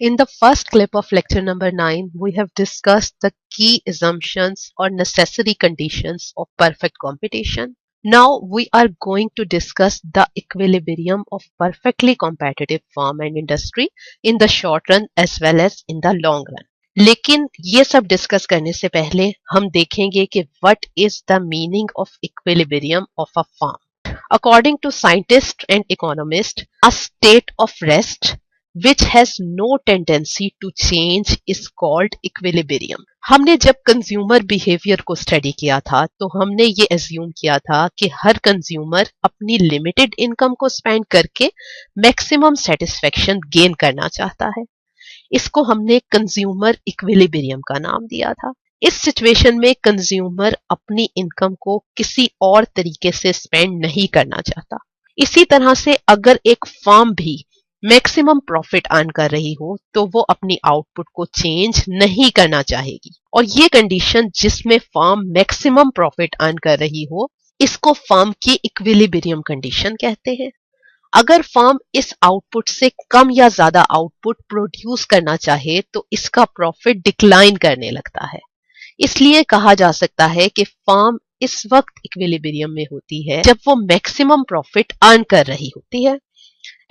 In the first clip of lecture number 9, we have discussed the key assumptions or necessary conditions of perfect competition. Now we are going to discuss the equilibrium of perfectly competitive firm and industry in the short run as well as in the long run. लेकिन ये सब discuss करने से पहले हम देखेंगे कि what is the meaning of equilibrium of a firm. According to scientists and economists, a state of rest which has no tendency to change is called equilibrium. हमने जब कंज्यूमर बिहेवियर को स्टडी किया था तो हमने ये एज्यूम किया था कि हर कंज्यूमर अपनी लिमिटेड इनकम को स्पेंड करके मैक्सिमम सेटिस्फेक्शन गेन करना चाहता है. इसको हमने कंज्यूमर इक्विलिब्रियम का नाम दिया था. इस सिचुएशन में कंज्यूमर अपनी इनकम को किसी और तरीके से स्पेंड नहीं करना चाहता. इसी तरह से अगर एक फर्म भी मैक्सिमम प्रॉफिट अर्न कर रही हो तो वो अपनी आउटपुट को चेंज नहीं करना चाहेगी. और ये कंडीशन जिसमें फर्म मैक्सिमम प्रॉफिट अर्न कर रही हो इसको फर्म की इक्विलिब्रियम कंडीशन कहते हैं. अगर फर्म इस आउटपुट से कम या ज्यादा आउटपुट प्रोड्यूस करना चाहे तो इसका प्रॉफिट डिक्लाइन करने लगता है. इसलिए कहा जा सकता है कि फर्म इस वक्त इक्विलिब्रियम में होती है जब वो मैक्सिमम प्रॉफिट अर्न कर रही होती है.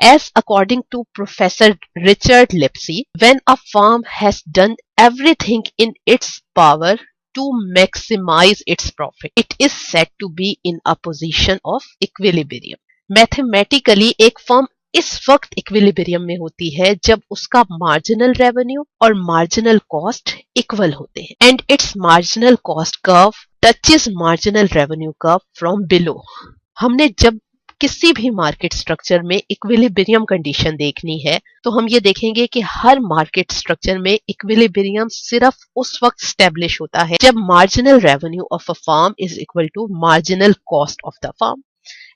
As according to Professor Richard Lipsey, when a firm has done everything in its power to maximize its profit, it is said to be in a position of equilibrium. Mathematically, एक firm इस वक्त equilibrium में होती है जब उसका marginal revenue और marginal cost equal होते हैं and its marginal cost curve touches marginal revenue curve from below. हमने जब किसी भी मार्केट स्ट्रक्चर में इक्विलिब्रियम कंडीशन देखनी है तो हम ये देखेंगे कि हर मार्केट स्ट्रक्चर में इक्विलिब्रियम सिर्फ उस वक्त स्टैब्लिश होता है जब marginal revenue of a firm is equal to marginal cost of the firm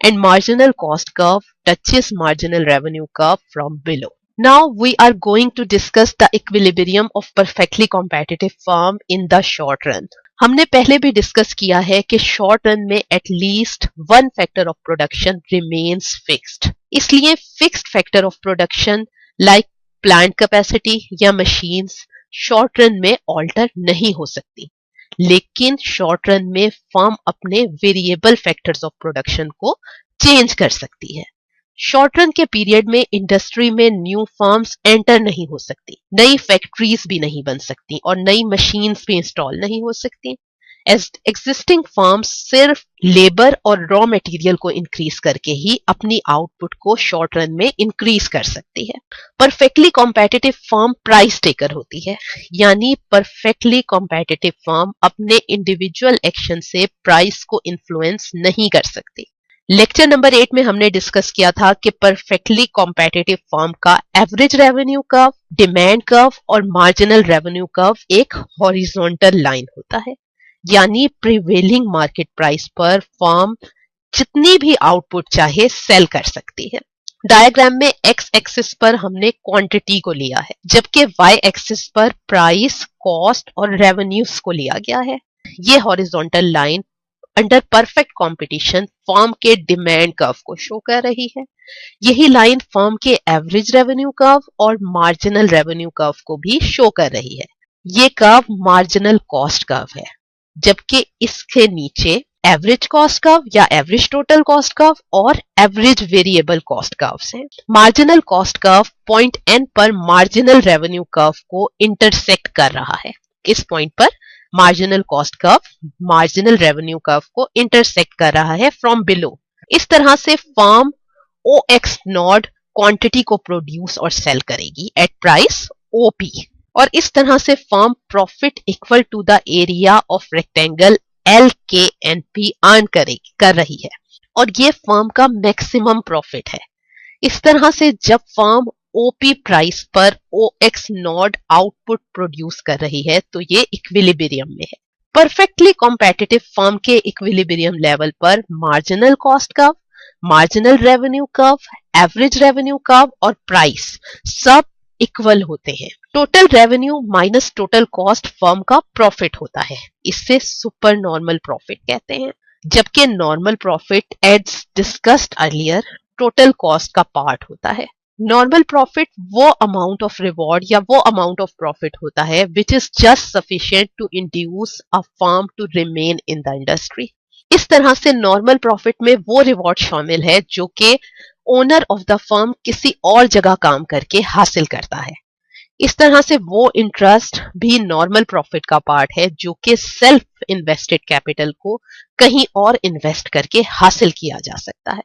and marginal cost curve touches marginal revenue curve from below. Now we are going to discuss the equilibrium of perfectly competitive firm in the short run. हमने पहले भी discuss किया है कि short run में at least one factor of production remains fixed. इसलिए fixed factor of production like plant capacity या machines short run में ऑल्टर नहीं हो सकती. लेकिन शॉर्ट रन में फर्म अपने वेरिएबल फैक्टर्स ऑफ प्रोडक्शन को चेंज कर सकती है. शॉर्ट रन के पीरियड में इंडस्ट्री में न्यू फर्म्स एंटर नहीं हो सकती, नई फैक्ट्रीज भी नहीं बन सकती और नई मशीन्स भी इंस्टॉल नहीं हो सकती. एग्जिस्टिंग फर्म्स सिर्फ लेबर और रॉ मटेरियल को इंक्रीज करके ही अपनी आउटपुट को शॉर्ट रन में इंक्रीज कर सकती है. Perfectly competitive firm price taker होती है, यानी परफेक्टली कॉम्पिटिटिव फर्म अपने इंडिविजुअल एक्शन से प्राइस को इन्फ्लुएंस नहीं कर सकती. लेक्चर नंबर 8 में हमने डिस्कस किया था कि परफेक्टली कॉम्पिटिटिव फर्म का average revenue curve, demand curve और मार्जिनल रेवेन्यू कर्व एक हॉरिजॉन्टल लाइन होता है, यानी प्रिवेलिंग मार्केट प्राइस पर फर्म जितनी भी आउटपुट चाहे सेल कर सकती है. डायग्राम में एक्स एक्सिस पर हमने क्वांटिटी को लिया है जबकि वाई एक्सिस पर प्राइस, कॉस्ट और रेवेन्यूज को लिया गया है. ये horizontal line under perfect competition firm के डिमांड कर्व को शो कर रही है. यही लाइन फर्म के एवरेज रेवेन्यू कर्व और मार्जिनल रेवेन्यू कर्व को भी शो कर रही है. ये कर्व मार्जिनल कॉस्ट कर्व है, जबकि इसके नीचे एवरेज कॉस्ट कर्व या एवरेज टोटल कॉस्ट कर्व और एवरेज वेरिएबल कॉस्ट कर्व्स हैं. Marginal cost curve point N पर मार्जिनल रेवेन्यू कर्व को इंटरसेक्ट कर रहा है. इस पॉइंट पर marginal cost curve marginal revenue curve को इंटरसेक्ट कर रहा है फ्रॉम बिलो. इस तरह से firm O X naught quantity को प्रोड्यूस और सेल करेगी एट प्राइस ओपी, और इस तरह से firm profit equal to the area of rectangle L K N P earn कर रही है और ये फर्म का मैक्सिमम प्रॉफिट है. इस तरह से जब फर्म ओपी प्राइस पर O X naught output produce कर रही है तो ये इक्विलिब्रियम में है. परफेक्टली कॉम्पिटिटिव फर्म के इक्विलिब्रियम लेवल पर marginal cost curve, marginal revenue curve, average revenue curve और प्राइस सब इक्वल होते हैं. Total revenue minus total cost firm का प्रॉफिट होता है. इससे सुपर नॉर्मल प्रॉफिट कहते हैं, जबकि normal profit as discussed earlier total cost का पार्ट होता है. नॉर्मल प्रॉफिट वो अमाउंट ऑफ रिवॉर्ड या वो अमाउंट ऑफ प्रॉफिट होता है which is just sufficient to induce a firm to remain in the industry. इस तरह से नॉर्मल प्रॉफिट में वो रिवॉर्ड शामिल है जो कि ओनर ऑफ द फर्म किसी और जगह काम करके हासिल करता है। इस तरह से वो इंटरेस्ट भी नॉर्मल प्रॉफिट का पार्ट है जो कि सेल्फ इन्वेस्टेड कैपिटल को कहीं और इन्वेस्ट करके हासिल किया जा सकता है।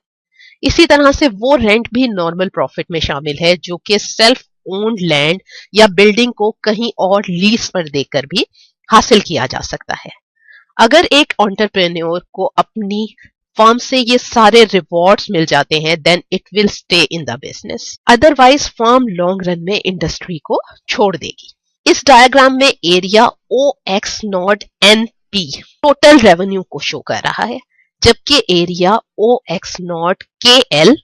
इसी तरह से वो रेंट भी नॉर्मल प्रॉफिट में शामिल है जो कि सेल्फ ओन्ड लैंड या बिल्डिंग को कहीं और लीज पर देकर भी हासिल किया जा सकता है। अगर एक एंटरप्रेन्योर को अपनी फर्म से ये सारे रिवॉर्ड्स मिल जाते हैं then it will stay in the business, otherwise firm long run में इंडस्ट्री को छोड़ देगी। इस डायग्राम में area O X naught N P total revenue को शो कर रहा है, जबकि area O X naught K L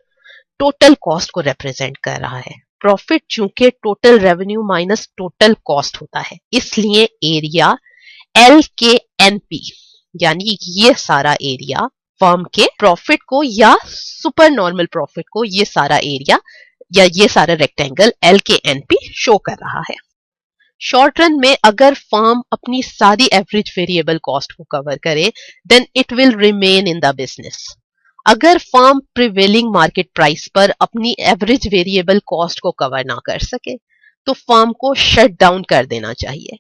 total cost को रिप्रेजेंट कर रहा है। प्रॉफिट चूंकि total revenue minus total cost होता है, इसलिए area L K N P यानी ये सारा एरिया फर्म के प्रॉफिट को या सुपर नॉर्मल प्रॉफिट को ये सारा एरिया या ये सारा rectangle L K N P show कर रहा है। शॉर्ट रन में अगर फर्म अपनी सारी एवरेज वेरिएबल कॉस्ट को कवर करे then it will remain in the business. अगर फर्म प्रिवेलिंग मार्केट प्राइस पर अपनी एवरेज वेरिएबल कॉस्ट को कवर ना कर सके तो फर्म को शट डाउन कर देना चाहिए।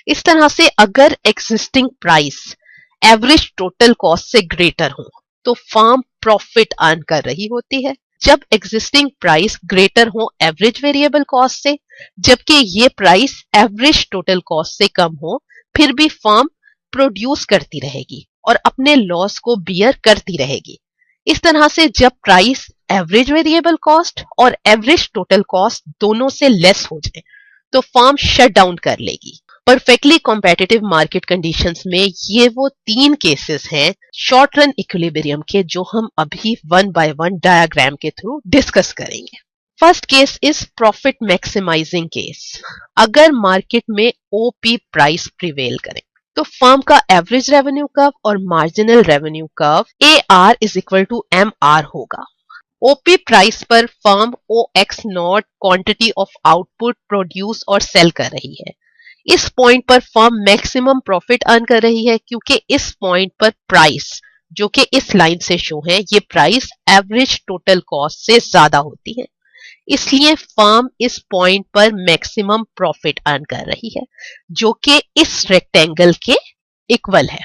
इस तरह से अगर existing price average total cost से ग्रेटर हो तो फर्म प्रॉफिट अर्न कर रही होती है। जब एग्जिस्टिंग प्राइस ग्रेटर हो एवरेज वेरिएबल कॉस्ट से, जबकि ये प्राइस एवरेज टोटल कॉस्ट से कम हो, फिर भी फर्म प्रोड्यूस करती रहेगी और अपने लॉस को बियर करती रहेगी। इस तरह से जब प्राइस एवरेज वेरिएबल कॉस्ट और एवरेज टोटल कॉस्ट दोनों से लेस हो जाए तो फर्म शट डाउन कर लेगी। परफेक्टली कॉम्पिटिटिव मार्केट कंडीशंस में ये वो 3 केसेस हैं शॉर्ट रन इक्विलिब्रियम के जो हम अभी 1 बाय 1 डायग्राम के थ्रू डिस्कस करेंगे। First case is profit maximising case. अगर मार्केट में ओपी प्राइस प्रिवेल करे तो फर्म का एवरेज रेवेन्यू कर्व और marginal revenue curve A R is equal to M R होगा। ओपी प्राइस पर firm O X naught quantity of output produce और sell कर रही है। इस पॉइंट पर फर्म मैक्सिमम प्रॉफिट अर्न कर रही है क्योंकि इस पॉइंट पर प्राइस जो कि इस लाइन से शो है ये प्राइस एवरेज टोटल कॉस्ट से ज्यादा होती है, इसलिए फर्म इस पॉइंट पर मैक्सिमम प्रॉफिट अर्न कर रही है जो कि इस रेक्टेंगल के इक्वल है।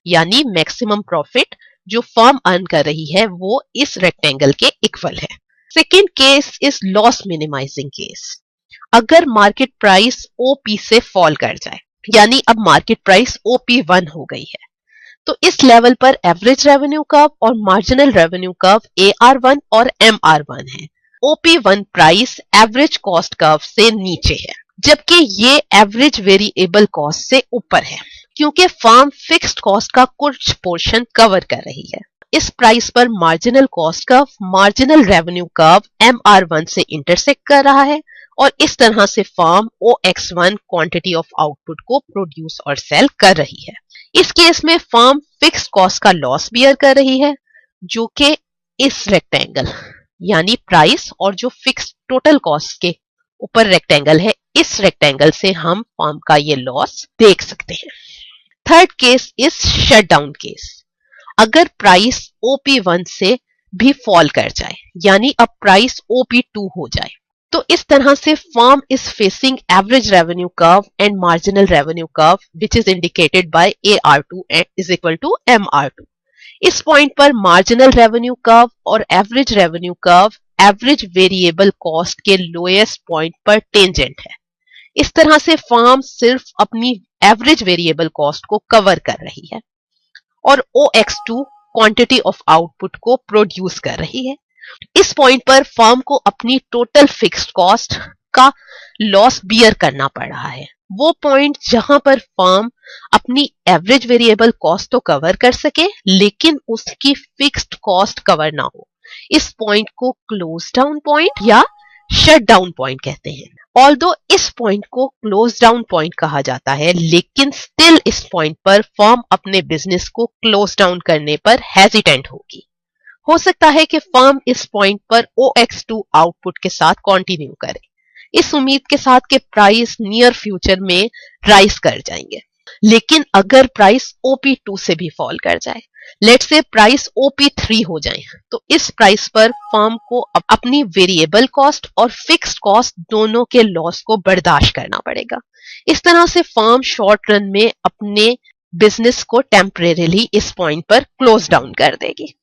यानी मैक्सिमम प्रॉफिट जो फर्म अर्न कर रही है वो इस रेक्टेंगल के इक्वल है। Second case is loss minimising case. अगर मार्केट प्राइस ओपी से फॉल कर जाए यानी अब मार्केट प्राइस ओपी 1 हो गई है तो इस लेवल पर एवरेज रेवेन्यू कर्व और मार्जिनल रेवेन्यू कर्व AR1 और MR1 है। OP1 price average cost curve से नीचे है जबकि ये एवरेज वेरिएबल कॉस्ट से ऊपर है क्योंकि फर्म फिक्स्ड कॉस्ट का कुछ पोर्शन कवर कर रही है। इस प्राइस पर marginal cost curve marginal revenue curve MR1 से इंटरसेक्ट कर रहा है और इस तरह से firm OX1 quantity of output को प्रोड्यूस और सेल कर रही है। इस केस में फर्म फिक्स्ड कॉस्ट का लॉस बियर कर रही है जो कि इस रेक्टेंगल यानी प्राइस और जो फिक्स्ड टोटल कॉस्ट के ऊपर रेक्टेंगल है इस रेक्टेंगल से हम फर्म का ये लॉस देख सकते हैं। Third case is shutdown case. अगर प्राइस OP1 से भी फॉल कर जाए यानी अब प्राइस OP2 हो जाए तो इस तरह से firm is facing average revenue curve and marginal revenue curve which is indicated by AR2 is equal to MR2। इस पॉइंट पर मार्जिनल रेवेन्यू कर्व और average revenue curve average variable cost के लोएस्ट पॉइंट पर tangent है। इस तरह से firm सिर्फ अपनी एवरेज वेरिएबल कॉस्ट को कवर कर रही है और OX2 क्वांटिटी ऑफ आउटपुट को प्रोड्यूस कर रही है। इस पॉइंट पर फर्म को अपनी टोटल फिक्स्ड कॉस्ट का लॉस बियर करना पड़ रहा है। वो पॉइंट जहां पर फर्म अपनी एवरेज वेरिएबल कॉस्ट तो कवर कर सके लेकिन उसकी फिक्स्ड कॉस्ट कवर ना हो, इस पॉइंट को क्लोज डाउन पॉइंट या शट डाउन पॉइंट कहते हैं। ऑल्दो इस पॉइंट को क्लोज डाउन पॉइंट कहा जाता है लेकिन स्टिल इस पॉइंट पर फर्म अपने बिजनेस को क्लोज डाउन करने पर हेजिटेंट होगी। हो सकता है कि फर्म इस पॉइंट पर OX2 आउटपुट के साथ कंटिन्यू करे, इस उम्मीद के साथ कि प्राइस नियर फ्यूचर में राइज कर जाएंगे। लेकिन अगर प्राइस OP2 से भी फॉल कर जाए, लेट्स से प्राइस OP3 हो जाए, तो इस प्राइस पर फर्म को अपनी वेरिएबल कॉस्ट और फिक्स्ड कॉस्ट दोनों के लॉस को बर्दाश्त करना पड़ेगा। इस तरह से फर्म शॉर्ट रन में अपने बिजनेस को टेम्परेरीली इस पॉइंट पर क्लोज डाउन कर देगी।